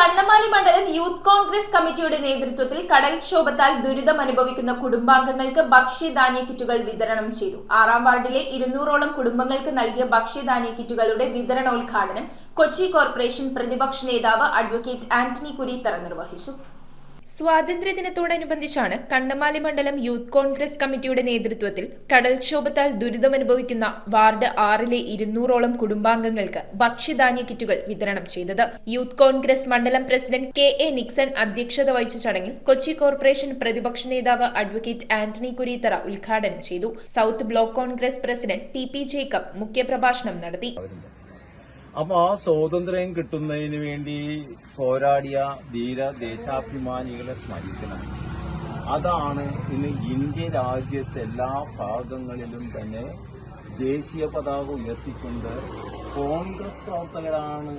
കണ്ണമാലി മണ്ഡലം യൂത്ത് കോൺഗ്രസ് കമ്മിറ്റിയുടെ നേതൃത്വത്തിൽ കടൽക്ഷോഭത്താൽ ദുരിതമനുഭവിക്കുന്ന കുടുംബാംഗങ്ങൾക്ക് ഭക്ഷ്യധാന്യ കിറ്റുകൾ വിതരണം ചെയ്തു. 6-ാം വാർഡിലെ 200ഓളം കുടുംബങ്ങൾക്ക് നൽകിയ ഭക്ഷ്യധാന്യ കിറ്റുകളുടെ വിതരണോദ്ഘാടനം കൊച്ചി കോർപ്പറേഷൻ പ്രതിപക്ഷ നേതാവ് അഡ്വക്കേറ്റ് ആന്റണി കുരീത്തറ നിർവഹിച്ചു. സ്വാതന്ത്ര്യദിനത്തോടനുബന്ധിച്ചാണ് കണ്ണമാലി മണ്ഡലം യൂത്ത് കോൺഗ്രസ് കമ്മിറ്റിയുടെ നേതൃത്വത്തിൽ കടൽക്ഷോഭത്താൽ ദുരിതമനുഭവിക്കുന്ന വാർഡ് 6-ലെ 200ഓളം കുടുംബാംഗങ്ങൾക്ക് ഭക്ഷ്യധാന്യ കിറ്റുകൾ വിതരണം ചെയ്തത്. യൂത്ത് കോൺഗ്രസ് മണ്ഡലം പ്രസിഡന്റ് കെ.എ. നിക്സൺ അധ്യക്ഷത വഹിച്ച ചടങ്ങിൽ കൊച്ചി കോർപ്പറേഷൻ പ്രതിപക്ഷ നേതാവ് അഡ്വക്കേറ്റ് ആന്റണി കുരീത്തറ ഉദ്ഘാടനം ചെയ്തു. South block Congress president P. Jacob മുഖ്യപ്രഭാഷണം നടത്തി. അപ്പോൾ ആ സ്വാതന്ത്ര്യം കിട്ടുന്നതിന് വേണ്ടി പോരാടിയ ധീര ദേശാഭിമാനികളെ സ്മരിക്കണം. അതാണ് ഇന്ന് ഇന്ത്യ രാജ്യത്തെ എല്ലാ ഭാഗങ്ങളിലും തന്നെ ദേശീയ പതാക ഉയർത്തിക്കൊണ്ട് കോൺഗ്രസ് പ്രവർത്തകരാണ്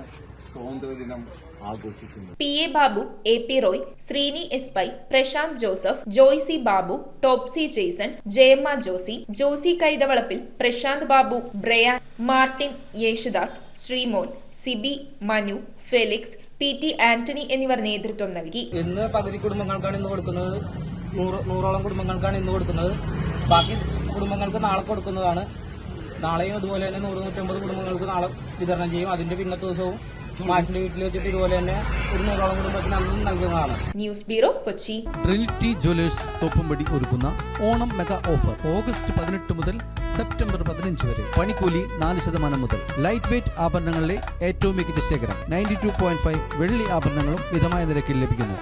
സ്വാതന്ത്ര്യദിനം ആഘോഷിക്കുന്നത്. P A. Babu, A P. Roy, Sreeni S. Pai, Prashanth Joseph, Joicy Babu, Topsy Jaison, Jayamma Josy, Josy Kaithavalappil, Prashanth Babu, Brian, Martin, Yesudas, Sreemon, Sibi, Manu, Felix, P T. Antony എന്നിവർ നേതൃത്വം നൽകി. ഇന്ന് പകുതി കുടുംബങ്ങൾക്കാണ് ഇന്ന് കൊടുക്കുന്നത്. 100ഓളം കുടുംബങ്ങൾക്കാണ് ഇന്ന് കൊടുക്കുന്നത്. ബാക്കി കുടുംബങ്ങൾക്ക് നാളെ കൊടുക്കുന്നതാണ്. നാളെയും അതുപോലെ തന്നെ 100-150 കുടുംബങ്ങൾക്ക് നാളെ വിതരണം ചെയ്യും. അതിന്റെ പിന്നത്തെ ദിവസവും മാഷിന്റെ വീട്ടിൽ വെച്ചിട്ട് ഇതുപോലെ തന്നെ 100ഓളം കുടുംബത്തിന് അന്നും നൽകുന്നതാണ്. News bureau, Kochi. Trinity Jewellers Thoppumpady ഒരുക്കുന്ന ഓണം മെഗാ ഓഫർ ഓഗസ്റ്റ് 18 മുതൽ സെപ്റ്റംബർ 15 വരെ. പണിക്കൂലി 4% മുതൽ. ലൈറ്റ് വെയ്റ്റ് ആഭരണങ്ങളിലെ ഏറ്റവും മികച്ച ശേഖരം. 92.5 വെള്ളി ആഭരണങ്ങളും മിതമായ നിരക്കിൽ ലഭിക്കുന്നു.